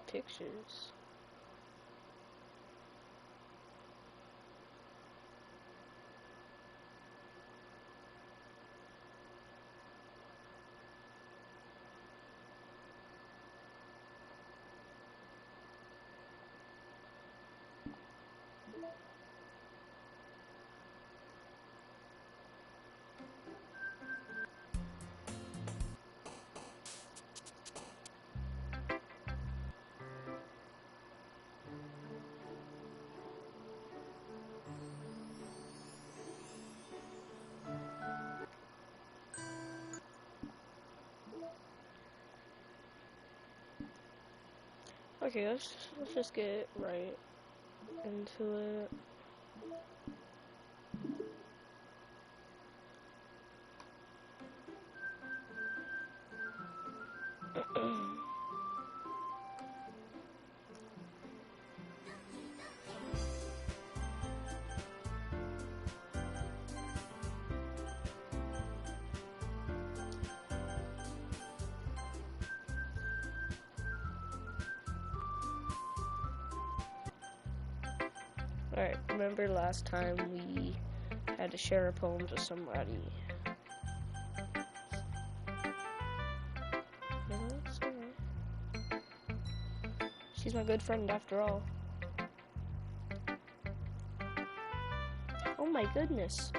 pictures. Okay, let's just get right into it. Alright, remember last time we had to share a poem to somebody? No, it's alright. She's my good friend after all. Oh my goodness.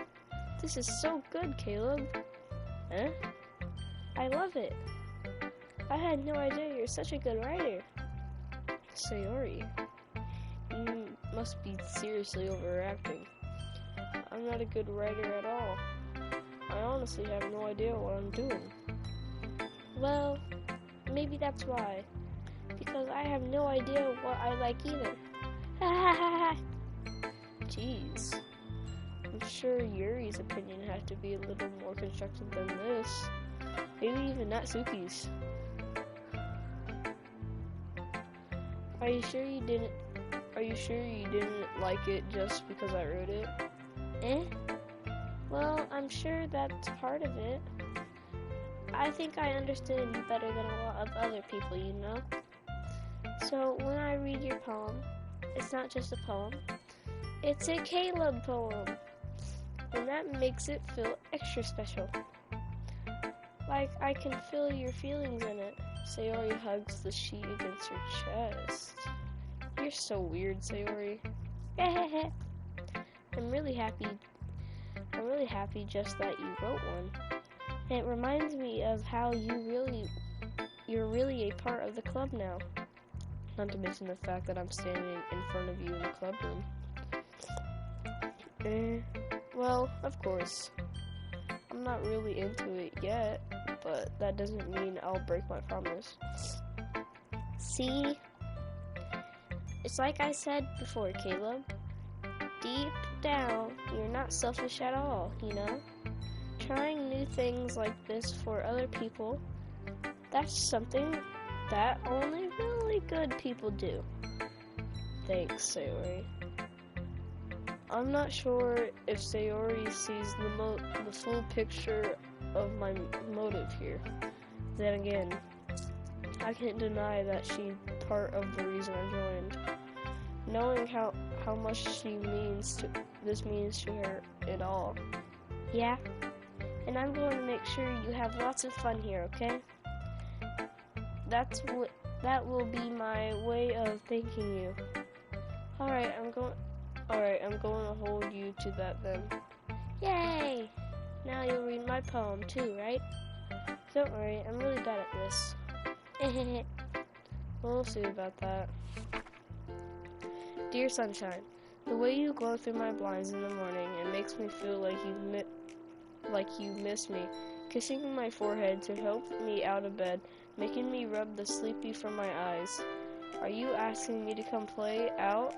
This is so good, Caleb. Huh? I love it. I had no idea you're such a good writer. Sayori, you must be seriously overacting. I'm not a good writer at all. I honestly have no idea what I'm doing. Well, maybe that's why. Because I have no idea what I like either. Ha ha ha ha! Jeez. I'm sure Yuri's opinion had to be a little more constructive than this. Maybe even Natsuki's. Are you sure you didn't like it just because I wrote it? Eh? Well, I'm sure that's part of it. I think I understand you better than a lot of other people, you know? So when I read your poem, it's not just a poem, it's a Caleb poem. And that makes it feel extra special. Like I can feel your feelings in it. Sayori hugs the sheet against her chest. You're so weird, Sayori. I'm really happy just that you wrote one. And it reminds me of how you're really a part of the club now. Not to mention the fact that I'm standing in front of you in the club room. Well, of course. I'm not really into it yet, but that doesn't mean I'll break my promise. See? It's like I said before, Caleb. Deep down, you're not selfish at all, you know? Trying new things like this for other people, that's something that only really good people do. Thanks, Sayori. I'm not sure if Sayori sees the full picture of my motive here. Then again, I can't deny that she's part of the reason I joined. Knowing how much this means to her at all. Yeah? And I'm going to make sure you have lots of fun here, okay? That will be my way of thanking you. Alright, I'm going to hold you to that then. Yay! Now you'll read my poem too, right? Don't worry, I'm really bad at this. We'll see about that. Dear Sunshine, the way you glow through my blinds in the morning, it makes me feel like you miss me. Kissing my forehead to help me out of bed, making me rub the sleepy from my eyes. Are you asking me to come out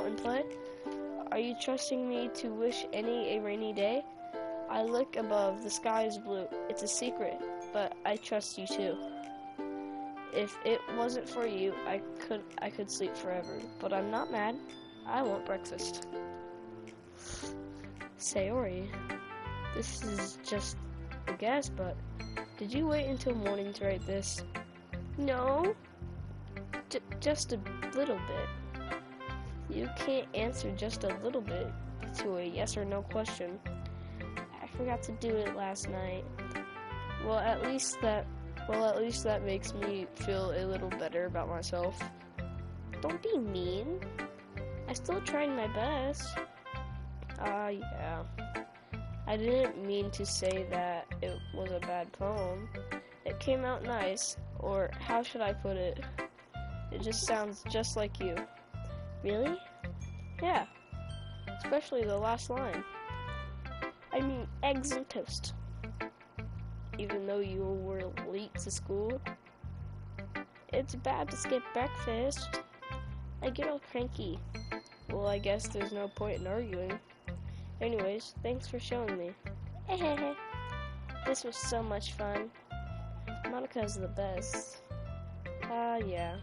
and play? Are you trusting me to wish a rainy day? I look above, the sky is blue. It's a secret, but I trust you too. If it wasn't for you, I could sleep forever. But I'm not mad. I want breakfast. Sayori, this is just I guess, but did you wait until morning to write this? No, just a little bit. You can't answer just a little bit to a yes or no question. I forgot to do it last night. Well, at least that makes me feel a little better about myself. Don't be mean. I still tried my best. Yeah. I didn't mean to say that it was a bad poem. It came out nice, or how should I put it? It just sounds just like you. Really? Yeah. Especially the last line. I mean, eggs and toast. Even though you were late to school. It's bad to skip breakfast. I get all cranky. Well, I guess there's no point in arguing. Anyways, thanks for showing me. This was so much fun. Monica's the best. Yeah.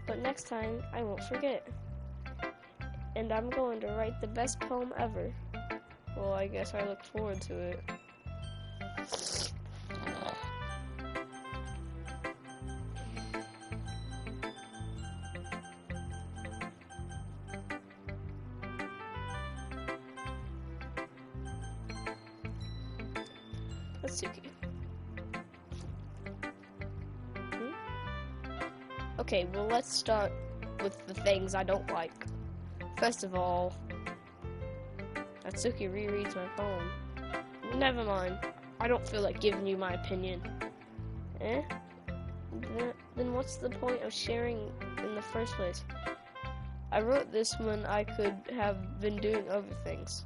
But next time, I won't forget. And I'm going to write the best poem ever. Well, I guess I look forward to it. Natsuki. Okay, well, let's start with the things I don't like. First of all, Natsuki rereads my poem. Never mind. I don't feel like giving you my opinion. Then what's the point of sharing in the first place? I wrote this when I could have been doing other things.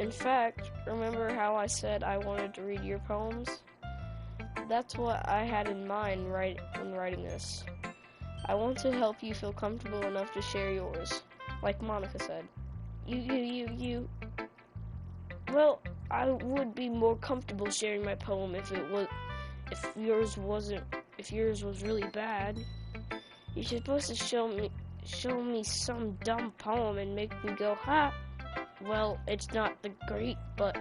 In fact, remember how I said I wanted to read your poems? That's what I had in mind when writing this. I want to help you feel comfortable enough to share yours, like Monica said. You. Well, I would be more comfortable sharing my poem if yours was really bad. You're supposed to show me some dumb poem and make me go, ha! Well, it's not the great, but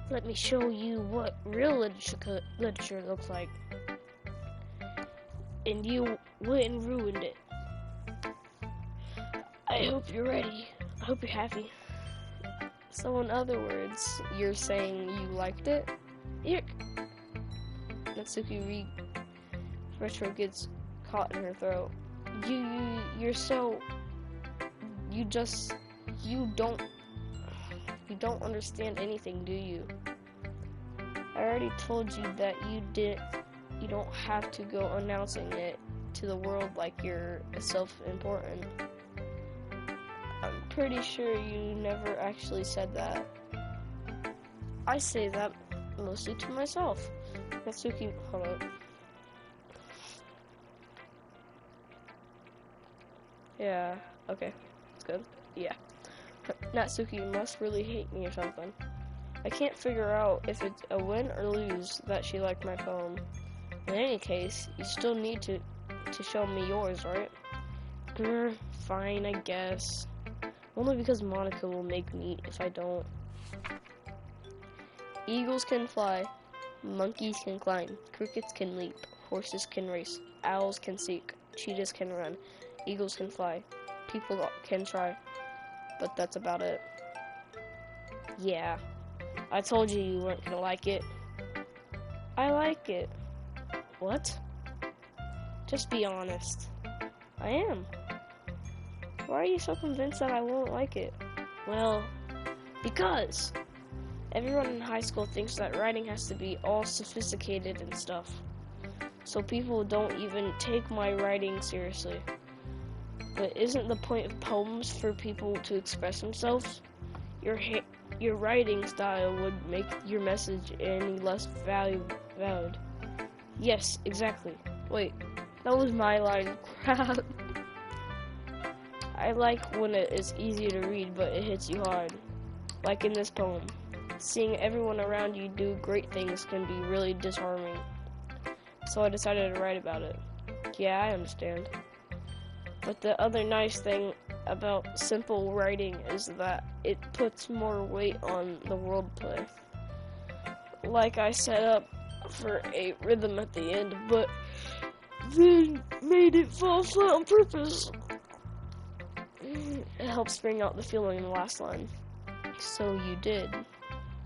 let me show you what real literature looks like. And you went and ruined it. I hope you're ready. I hope you're happy. So in other words, you're saying you liked it? Here. Natsuki retro gets caught in her throat. You don't understand anything, do you? I already told you that you don't have to go announcing it to the world like you're self-important. I'm pretty sure you never actually said that. I say that mostly to myself. Natsuki, hold up. Yeah, okay, it's good. Yeah. Natsuki must really hate me or something. I can't figure out if it's a win or lose that she liked my poem. In any case, you still need to show me yours, right? Grr, fine, I guess. Only because Monica will make me if I don't. Eagles can fly, monkeys can climb, crickets can leap, horses can race, owls can seek, cheetahs can run, eagles can fly, people can try, but that's about it. Yeah, I told you weren't gonna like it. I like it. What? Just be honest. I am. Why are you so convinced that I won't like it? Well, because everyone in high school thinks that writing has to be all sophisticated and stuff. So people don't even take my writing seriously. But isn't the point of poems for people to express themselves? Your writing style would make your message any less valid. Yes, exactly. Wait, that was my line. Crap. I like when it is easy to read, but it hits you hard. Like in this poem. Seeing everyone around you do great things can be really disarming. So I decided to write about it. Yeah, I understand. But the other nice thing about simple writing is that it puts more weight on the wordplay. like I set up for a rhythm at the end, but then made it fall flat on purpose. It helps bring out the feeling in the last line. So you did.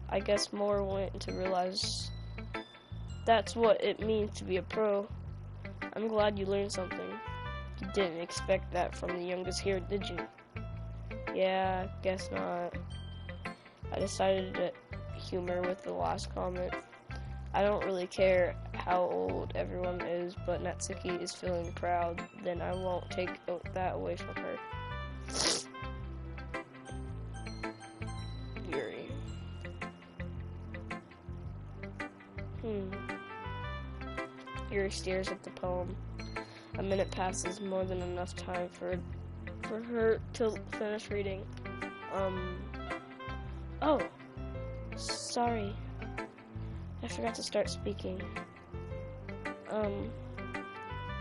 I guess more went to realize that's what it means to be a pro. I'm glad you learned something. You didn't expect that from the youngest here, did you? Yeah, guess not. I decided to humor with the last comment. I don't really care how old everyone is, but Natsuki is feeling proud, then I won't take that away from her. Yuri. Yuri stares at the poem. A minute passes, more than enough time for her to finish reading. Oh, sorry. I forgot to start speaking.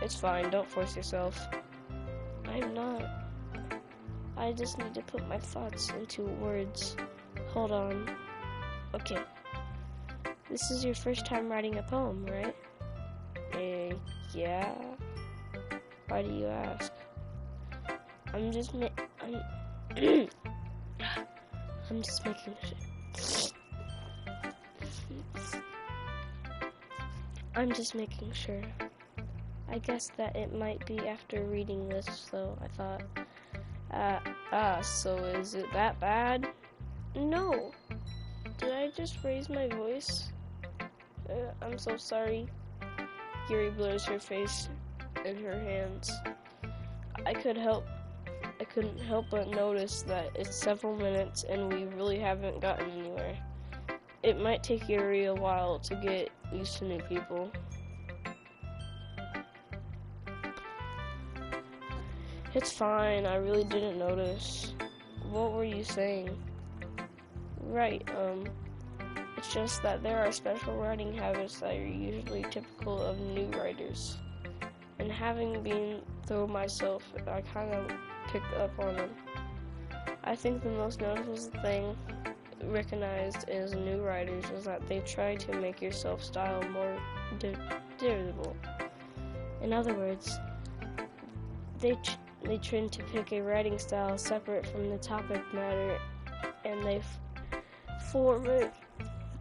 It's fine, don't force yourself. I'm not. I just need to put my thoughts into words. Hold on. Okay. This is your first time writing a poem, right? Yeah. Why do you ask? I'm just making sure. I guess that it might be after reading this, though, I thought. So is it that bad? No. Did I just raise my voice? I'm so sorry. Yuri blurs her face in her hands. I couldn't help but notice that it's several minutes and we really haven't gotten anywhere. It might take Yuri a while to get used to new people. It's fine, I really didn't notice. What were you saying? Right, it's just that there are special writing habits that are usually typical of new writers. And having been through myself, I kind of picked up on them. I think the most noticeable thing recognized as new writers is that they try to make your self-style more divisible. In other words, they tend to pick a writing style separate from the topic matter, and they format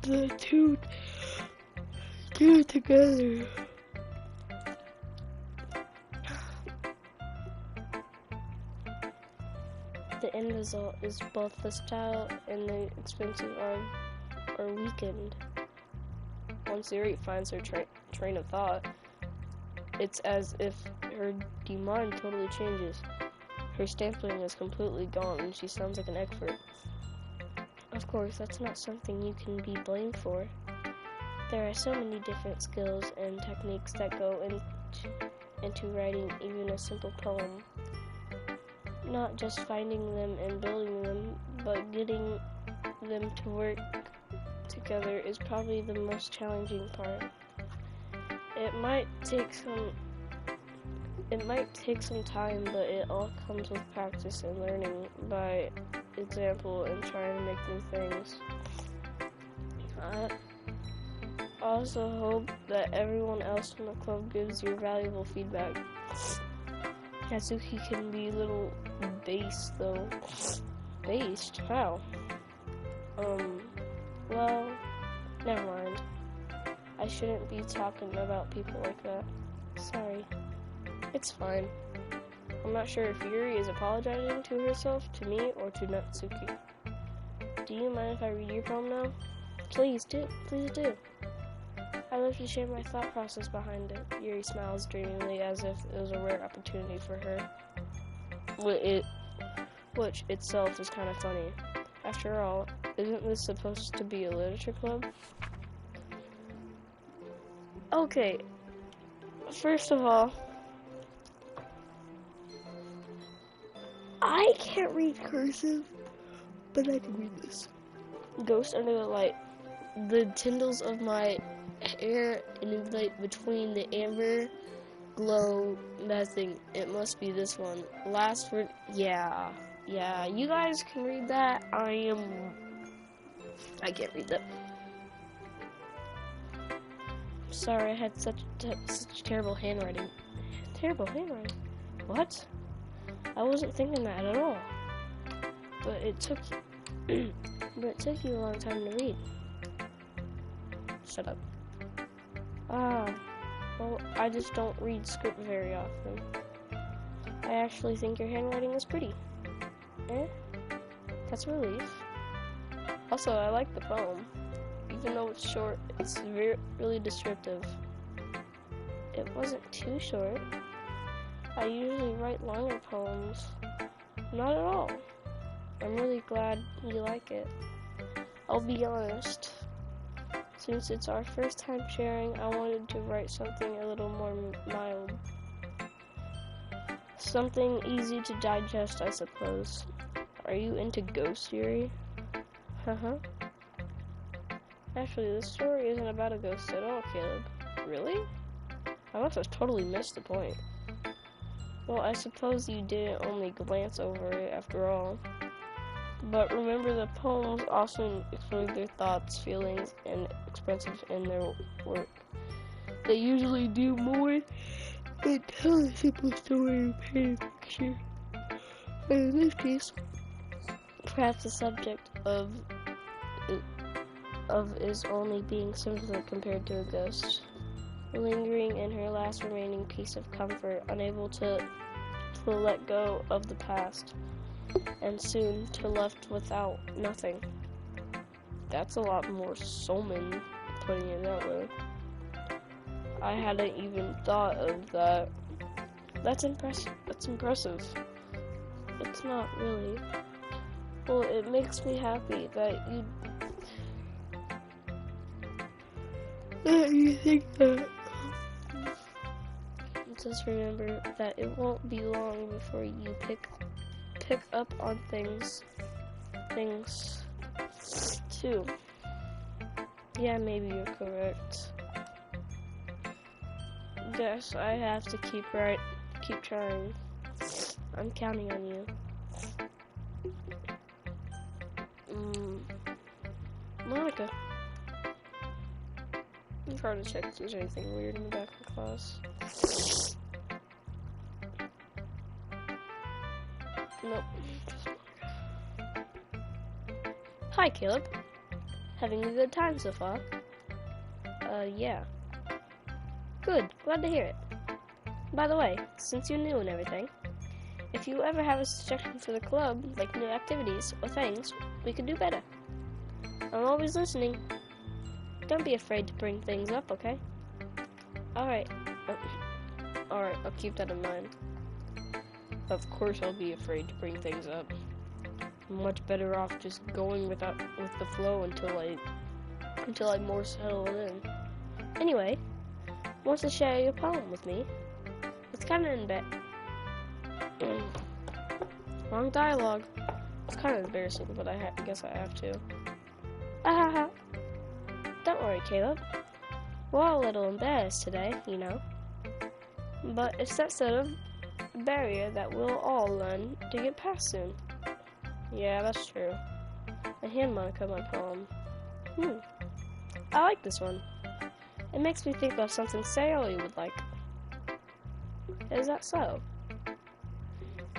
the two together. The end result is both the style and the expensive are weakened. Once Yuri finds her train of thought, it's as if her demand totally changes. Her stamping is completely gone and she sounds like an expert. Of course, that's not something you can be blamed for. There are so many different skills and techniques that go into writing even a simple poem. Not just finding them and building them, but getting them to work together is probably the most challenging part. It might take some time, but it all comes with practice and learning by example and trying to make new things. I also hope that everyone else in the club gives you valuable feedback. Natsuki can be a little based, though. Based? How? Well, never mind. I shouldn't be talking about people like that. Sorry. It's fine. I'm not sure if Yuri is apologizing to herself, to me, or to Natsuki. Do you mind if I read your poem now? Please do. Please do. I'd love to share my thought process behind it. Yuri smiles dreamily as if it was a rare opportunity for her. Which itself is kind of funny. After all, isn't this supposed to be a literature club? Okay. First of all, I can't read cursive, but I can read this. Ghost under the light. The tendrils of my hair invite between the amber glow nothing. It must be this one. Last word. Yeah. You guys can read that. I can't read that. sorry I had such terrible handwriting. Terrible handwriting? What? I wasn't thinking that at all. But it took you a long time to read. Shut up. Well, I just don't read script very often. I actually think your handwriting is pretty. That's a relief. Also, I like the poem. Even though it's short, it's really descriptive. It wasn't too short. I usually write longer poems. Not at all. I'm really glad you like it. I'll be honest. Since it's our first time sharing, I wanted to write something a little more mild. Something easy to digest, I suppose. Are you into ghost theory? Uh-huh. Actually, this story isn't about a ghost at all, Caleb. Really? I must have totally missed the point. Well, I suppose you didn't only glance over it after all. But remember, the poems often explore their thoughts, feelings, and expressive in their work. They usually do more than tell a simple story or paint a picture. And in this case, perhaps the subject of is only being simpler compared to a ghost, lingering in her last remaining piece of comfort, unable to let go of the past, and soon to left without nothing. That's a lot more soulman, putting it that way. I hadn't even thought of that. That's impressive. It's not really. Well, it makes me happy that you think that. Just remember that it won't be long before you pick up on things too. Yeah, maybe you're correct. Guess I have to keep trying. I'm counting on you. Monica. I'm trying to check if there's anything weird in the back of the class. Nope. Hi, Caleb. Having a good time so far? Yeah. Good. Glad to hear it. By the way, since you're new and everything, if you ever have a suggestion for the club, like new activities or things we could do better, I'm always listening. Don't be afraid to bring things up, okay? Alright. Alright, I'll keep that in mind. Of course I'll be afraid to bring things up. I'm much better off just going with the flow until I'm more settled in. Anyway, want to share your poem with me? It's kind of in bed. Long dialogue. It's kind of embarrassing, but I guess I have to. Ahaha. Don't worry, Caleb. We're all a little embarrassed today, you know. But it's that sort of barrier that we'll all learn to get past soon. Yeah, that's true. I hand Monica my poem. I like this one. It makes me think of something Sayori would like. Is that so?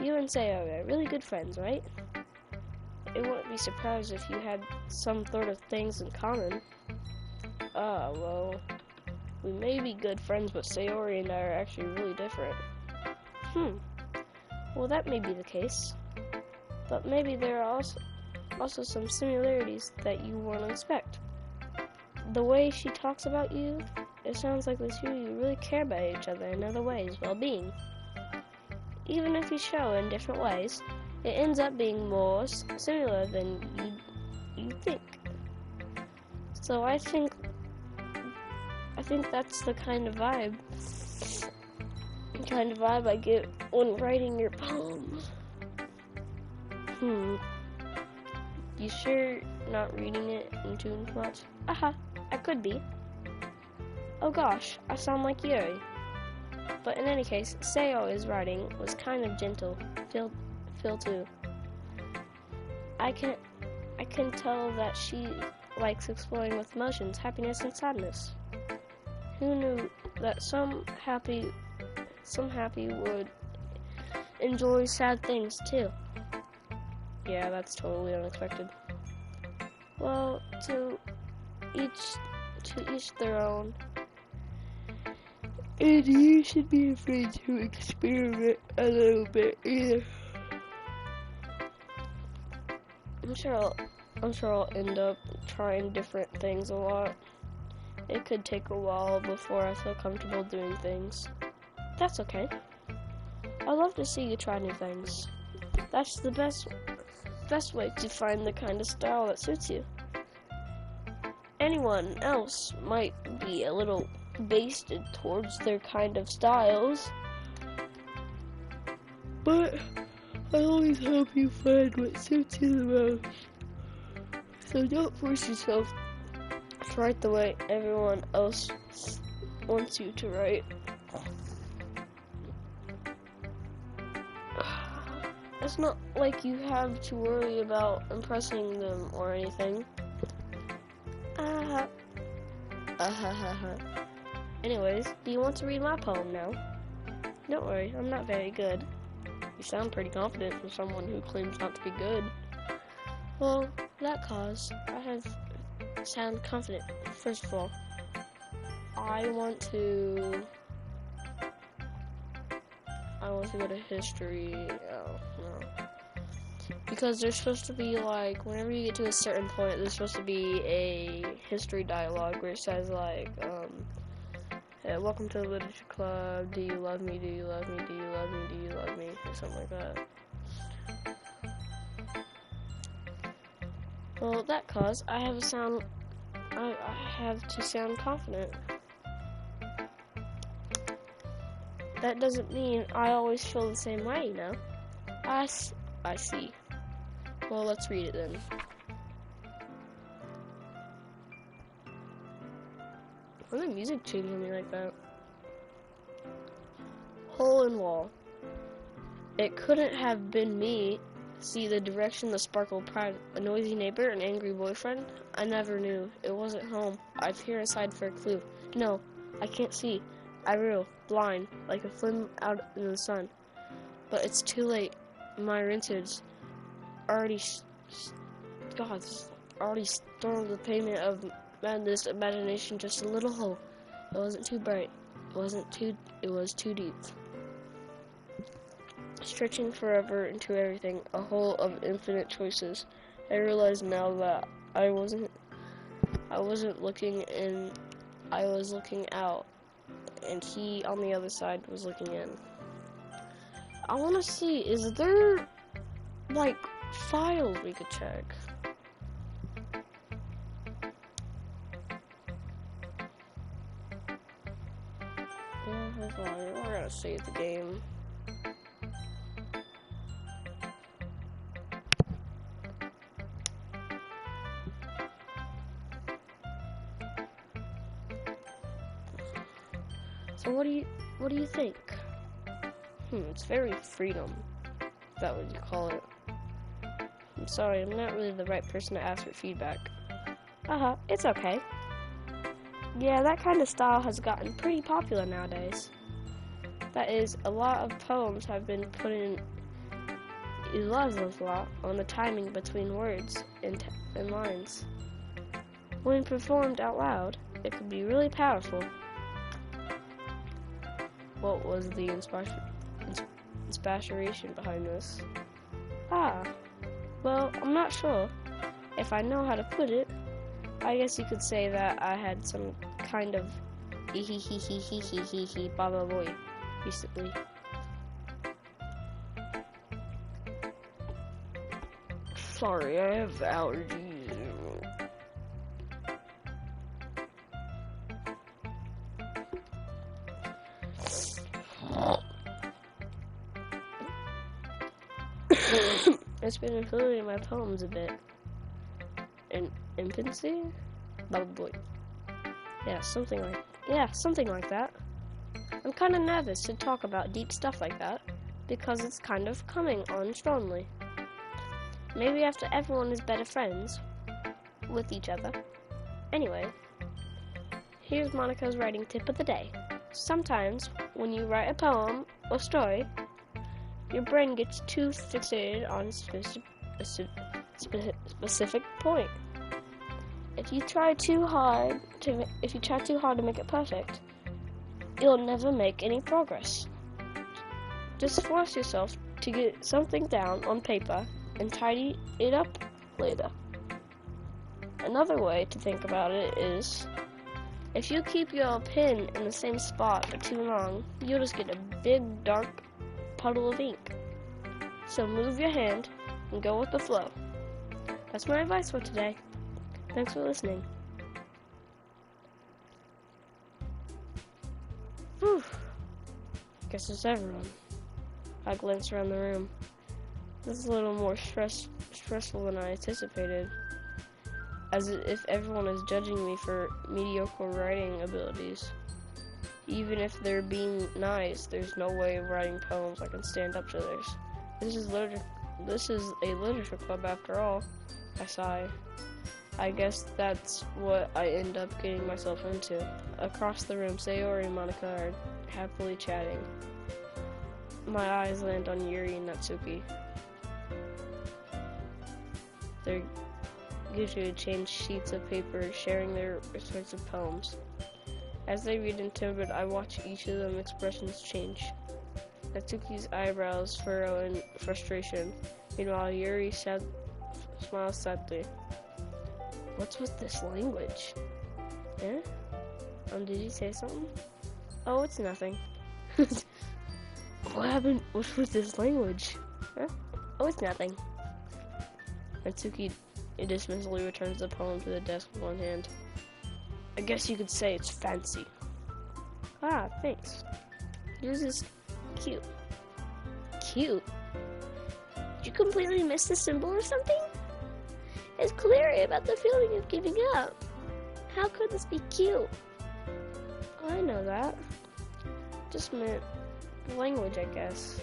You and Sayori are really good friends, right? I wouldn't be surprised if you had some sort of things in common. Well, we may be good friends, but Sayori and I are actually really different. Well, that may be the case. But maybe there are also some similarities that you won't expect. The way she talks about you, it sounds like the two of you really care about each other in other ways, well-being. Even if you show in different ways, it ends up being more similar than you think. So I think that's the kind of vibe I get when writing your poem. You sure not reading it in tune much? I could be. Oh gosh, I sound like Yuri. But in any case, Sayori's writing was kind of gentle. Feel too. I can tell that she likes exploring with emotions, happiness and sadness. Who knew that some happy would enjoy sad things too? Yeah, that's totally unexpected. Well, to each their own. And you should be afraid to experiment a little bit either. I'm sure I'll end up trying different things a lot. It could take a while before I feel comfortable doing things. That's okay. I love to see you try new things. That's the best way to find the kind of style that suits you. Anyone else might be a little basted towards their kind of styles, but I always hope you find what suits you the most. So don't force yourself to write the way everyone else wants you to write. It's not like you have to worry about impressing them or anything. Anyways, do you want to read my poem now? Don't worry, I'm not very good. You sound pretty confident for someone who claims not to be good. Well, that cause, I sound confident. First of all, I want to go to history. Oh, no. Because there's supposed to be, like, whenever you get to a certain point, there's supposed to be a history dialogue where it says, like, hey, welcome to the literature club, do you love me, do you love me, do you love me, do you love me, or something like that. Well, that cause, I have to sound confident. That doesn't mean I always feel the same way, you know? I see. Well, let's read it then. Why did the music change on me like that? Hole in wall. It couldn't have been me. See the direction, the sparkle, pride, a noisy neighbor, an angry boyfriend? I never knew. It wasn't home. I peer aside for a clue. No, I can't see. I reel, blind, like a flame out in the sun. But it's too late. My vintage already stormed the pavement of madness, imagination, just a little hole. It wasn't too bright. It was too deep. Stretching forever into everything, a hole of infinite choices. I realize now that I wasn't looking in, I was looking out, and he on the other side was looking in. I want to see, is there, like, files we could check? We're gonna save the game. So what do you think? It's very freedom. Is that what you call it? I'm sorry, I'm not really the right person to ask for feedback. It's okay. Yeah, that kind of style has gotten pretty popular nowadays. That is, a lot of poems have been put in lot on the timing between words and lines. When performed out loud, it can be really powerful. What was the inspiration behind this? Well, I'm not sure. If I know how to put it, I guess you could say that I had some kind of blah boy recently. Sorry, I have allergies. It's been included in my poems a bit. In infancy? Probably. Yeah, something like that. I'm kind of nervous to talk about deep stuff like that, because it's kind of coming on strongly. Maybe after everyone is better friends with each other. Anyway, Here's Monica's writing tip of the day. Sometimes, when you write a poem or story, your brain gets too fixated on a specific point. If you try too hard to make it perfect, you'll never make any progress. Just force yourself to get something down on paper and tidy it up later. Another way to think about it is, if you keep your pen in the same spot for too long, you'll just get a big dark puddle of ink. So move your hand and go with the flow. That's my advice for today. Thanks for listening. Whew. Guess it's everyone. I glanced around the room. This is a little more stressful than I anticipated. As if everyone is judging me for mediocre writing abilities. Even if they're being nice, there's no way of writing poems I can stand up to theirs. This is a literature club after all. I sigh. I guess that's what I end up getting myself into. Across the room, Sayori and Monica are happily chatting. My eyes land on Yuri and Natsuki. They're usually change sheets of paper, sharing their respective poems. As they read in timid, I watch each of them expressions change. Natsuki's eyebrows furrow in frustration. Meanwhile, Yuri smiles sadly. What's with this language? Eh? Did you say something? Oh, it's nothing. What happened? What's with this language? Huh? Oh, it's nothing. Natsuki dismissively returns the poem to the desk with one hand. I guess you could say it's fancy. Ah, thanks. Yours is cute. Cute? Did you completely miss the symbol or something? It's clearly about the feeling of giving up. How could this be cute? I know that. Just meant language, I guess.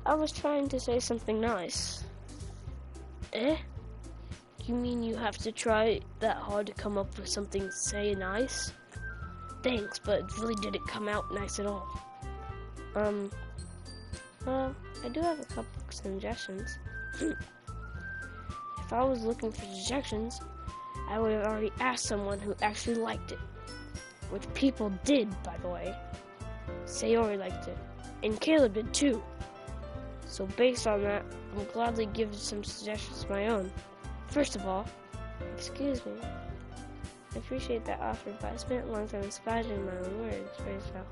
I was trying to say something nice. Eh? You mean you have to try that hard to come up with something say nice? Thanks, but it really didn't come out nice at all. Well, I do have a couple of suggestions. If I was looking for suggestions, I would have already asked someone who actually liked it. Which people did, by the way. Sayori liked it. And Caleb did too. So based on that, I'll gladly give some suggestions of my own. First of all, excuse me. I appreciate that offer, but I spent a long time inspiring my own words. Very well.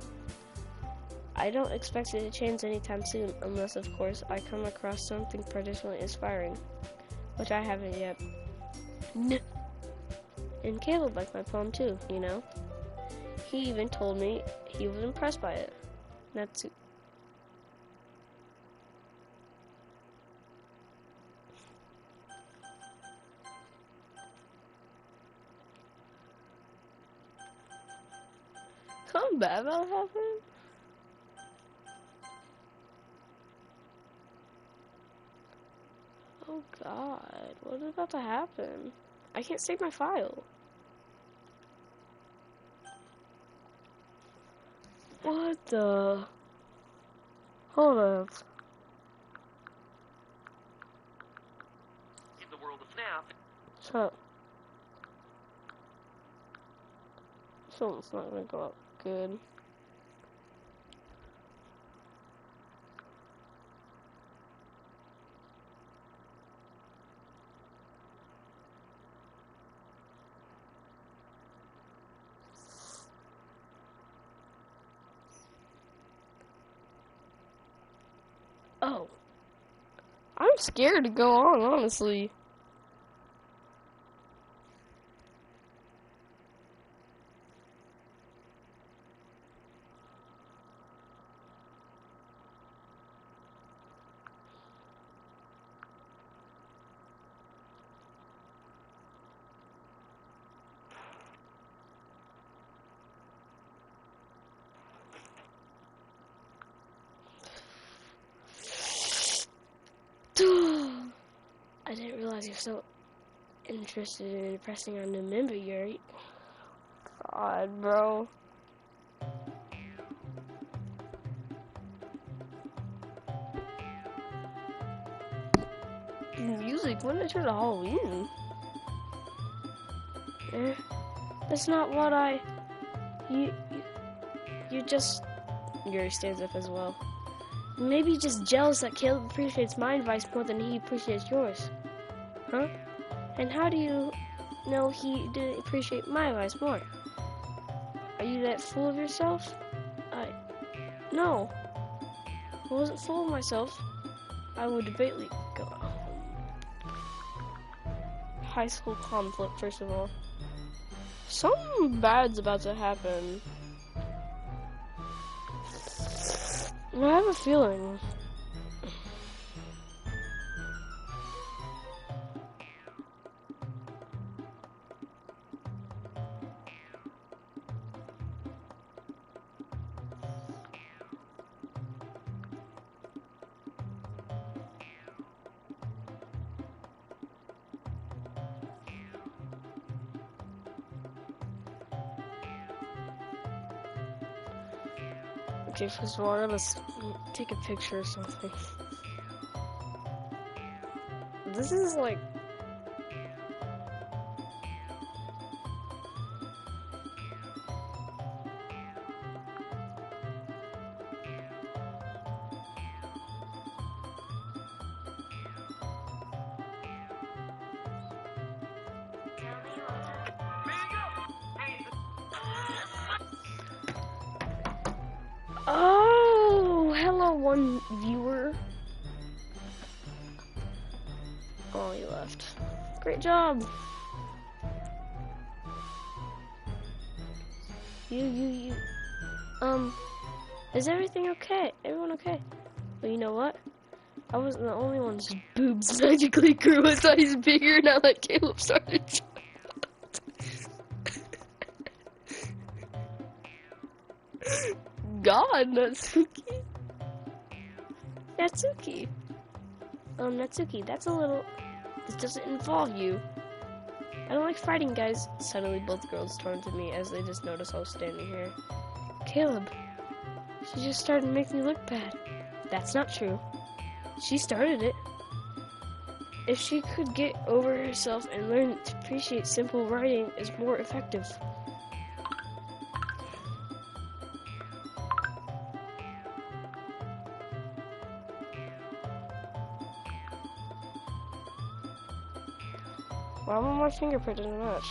I don't expect it to change anytime soon, unless, of course, I come across something particularly inspiring, which I haven't yet. And Caleb liked my poem too, you know. He even told me he was impressed by it. Natsu. Something bad about to happen? Oh god, what is about to happen? I can't save my file. What the? Hold up. In the world of FNAF. Shut up. Something's not gonna go up good. Oh. I'm scared to go on, honestly. I didn't realize you're so... interested in impressing our new member, Yuri. God, bro. Music, when did it turn to Halloween? That's not what you just... Yuri stands up as well. Maybe you're just jealous that Caleb appreciates my advice more than he appreciates yours. Huh? And how do you know he didn't appreciate my advice more? Are you that full of yourself? No. I wasn't full of myself. I would debately go. High school conflict, first of all. Something bad's about to happen. I have a feeling. Okay, first of all, let's take a picture or something. This is like... Oh, hello, one viewer. Oh, you left. Great job. You. Is everything okay? Everyone okay? Well, you know what? I wasn't the only one whose boobs magically grew a size bigger now that Caleb started. God, Natsuki. Natsuki, that's a little... This doesn't involve you. I don't like fighting, guys. Suddenly, both girls turned to me as they just noticed I was standing here. Caleb, she just started to make me look bad. That's not true. She started it. If she could get over herself and learn to appreciate simple writing is more effective. Why won't my fingerprint doesn't match?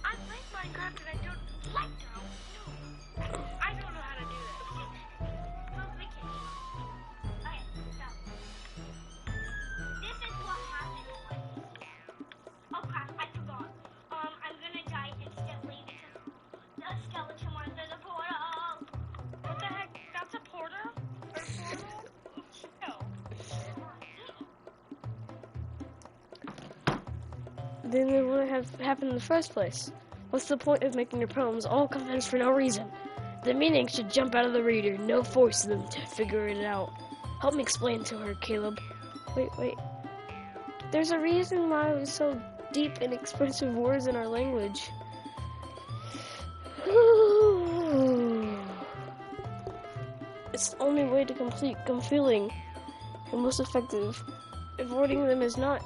I like Minecraft and I don't like to. No. I don't know how to do this. Well, we can. Okay, so. This is what happened when... Oh crap, I forgot. I'm gonna die instantly because the skeleton went through the portal. What the heck? That's a portal? Or portal? No. Then it wouldn't have happened in the first place. What's the point of making your poems all confidence for no reason? The meaning should jump out of the reader, no force them to figure it out. Help me explain to her, Caleb. Wait. There's a reason why it was so deep and expressive words in our language. It's the only way to complete feeling and most effective. Avoiding them is not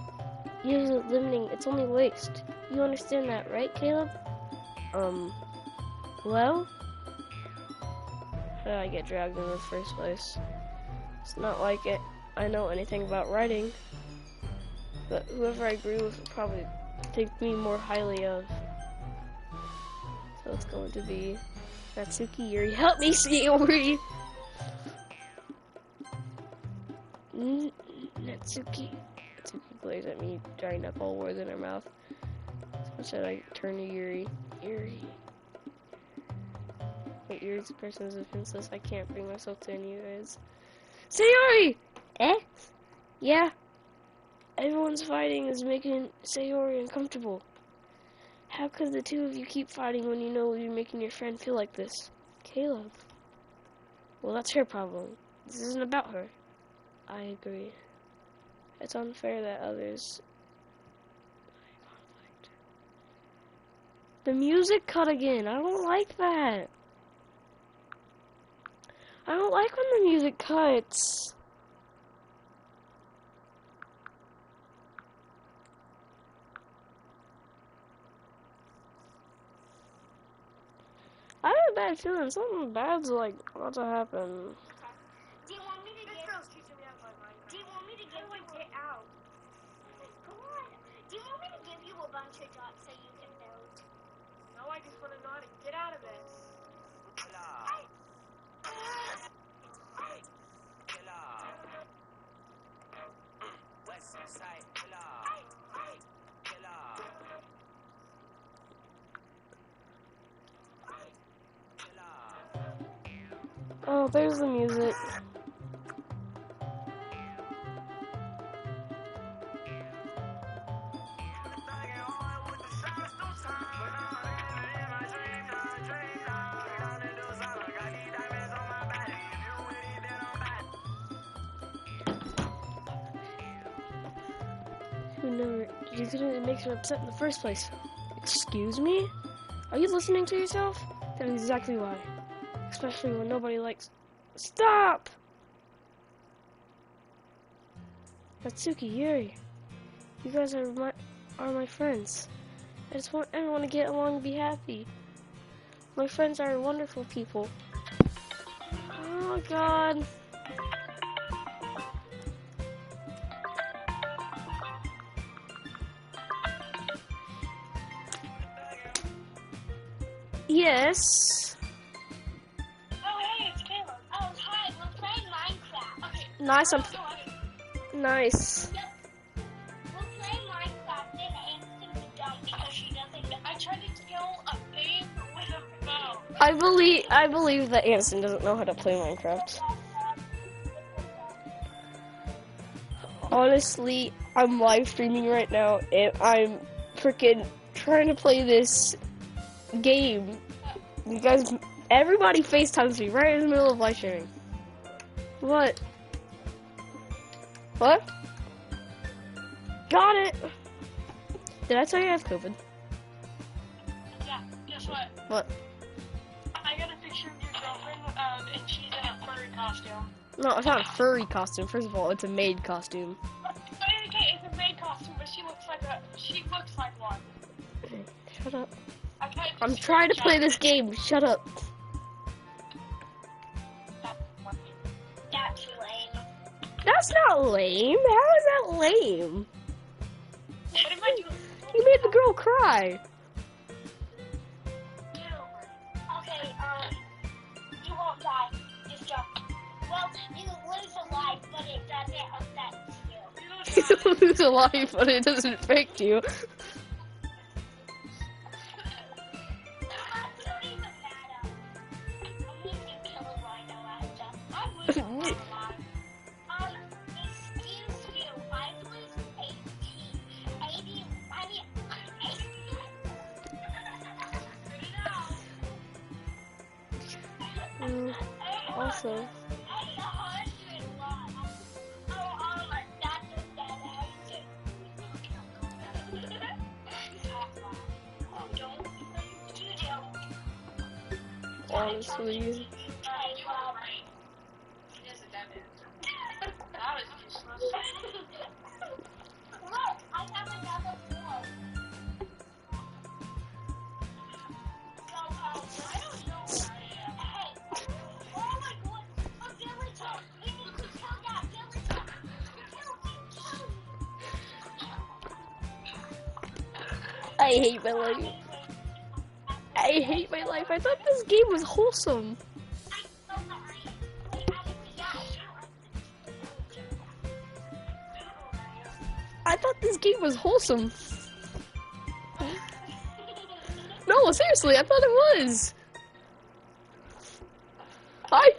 usually limiting, it's only waste. You understand that, right, Caleb? Well? How did I get dragged in the first place? It's not like I know anything about writing, but whoever I agree with will probably think me more highly of. So it's going to be Natsuki Yuri. Help me, Sayori! Natsuki glares at me, drying up all words in her mouth. So should I turn to Yuri? Yuri. But Yuri's expression is offenseless. I can't bring myself to any of his. Sayori! Eh? Yeah. Everyone's fighting is making Sayori uncomfortable. How could the two of you keep fighting when you know you're making your friend feel like this? Caleb. Well, that's her problem. This isn't about her. I agree. It's unfair that others... The music cut again. I don't like that. I don't like when the music cuts. I have a bad feeling something bad's like about to happen. Do you want me to get out? Do you want me to give you get out? Come on. Do you want me to give you a bunch of dots so you can build? No, I just want to know how to get out of this. Oh, there's the music. You didn't make her upset in the first place. Excuse me? Are you listening to yourself? That's exactly why. Especially when nobody likes... Stop! Natsuki, Yuri. You guys are my friends. I just want everyone to get along and be happy. My friends are wonderful people. Oh, God. Yes. Oh, hey, it's Caleb. Oh, hi. We're playing Minecraft. Okay. Nice. Nice. Yep. We're playing Minecraft and Anson's dumb because she doesn't know. I tried to kill a babe with a bow. I believe that Anson doesn't know how to play Minecraft. Honestly, I'm live streaming right now and I'm freaking trying to play this game. You guys, everybody FaceTimes me right in the middle of live streaming. What? What? Got it! Did I tell you I have COVID? Yeah, guess what? What? I got a picture of your girlfriend, and she's in a furry costume. No, it's not a furry costume. First of all, it's a maid costume. Okay, it's a maid costume, but she looks like one. Okay, shut up. Okay, I'm trying to play this game. Shut up. That's lame. That's not lame. How is that lame? What am I doing? You made the girl cry. Okay, you won't die. Just jump. Well, you lose a life, but it doesn't affect you. You lose a life, but it doesn't affect you. Don't even matter. I'm going to kill a rhino after. I'm losing a life. Excuse you. I lose 80. Also, honestly, Look, I have another one. I don't know where I am. Hey, oh my God, a villager. We need to kill that villager. I hate my life. I hate my life. I thought this game was wholesome. I thought this game was wholesome. No, seriously, I thought it was. Hi.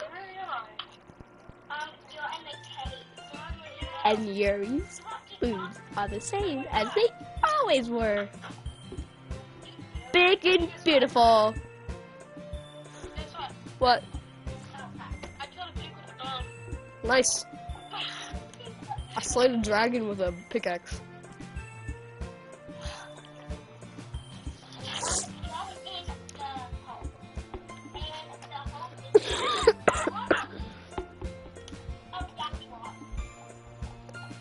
And Yuri's foods are the same as they always were. Big and beautiful. What? I killed a pig with a bone. Nice. I slayed a dragon with a pickaxe.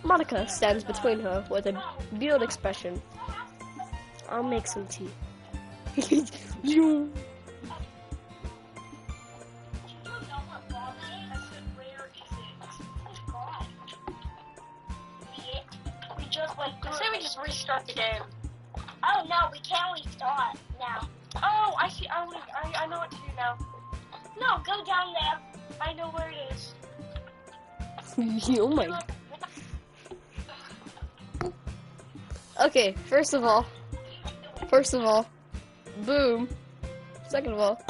Monica stands between her with a beard expression. I'll make some tea. You. I say we just restart the game. Oh no, we can't restart now. Oh, I see. I know what to do now. No, go down there. I know where it is. Oh my. Okay, first of all, boom. Second of all,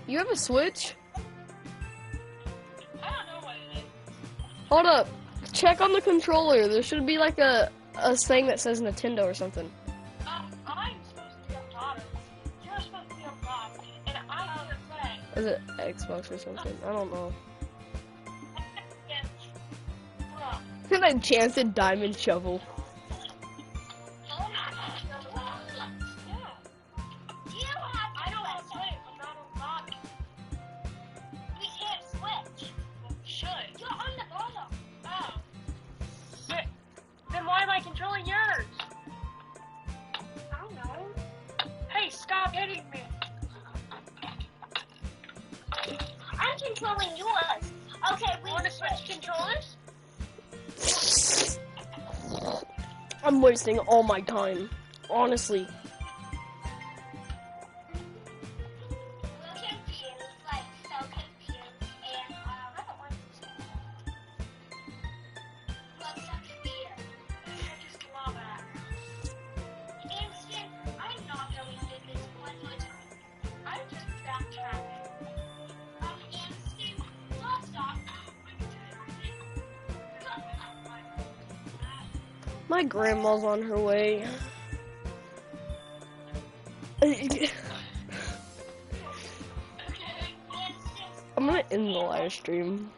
you have a Switch? I don't know what it is. Hold up. Check on the controller. There should be like a thing that says Nintendo or something. I'm supposed to be on bottom. You're supposed to be on top. And I'm here playing. Is it Xbox or something? I don't know. Yes. Bro. An enchanted diamond shovel. Why am I controlling yours? I don't know. Hey, stop hitting me. I'm controlling yours. Okay, we want to switch controllers? I'm wasting all my time. Honestly. We're confused, like so confused, and I don't want to. What's up here? I just love that. Instant, I'm not going to do this one more time. I'm just backtracking. Instant, stop. My grandma's on her way. I'm gonna end the live stream.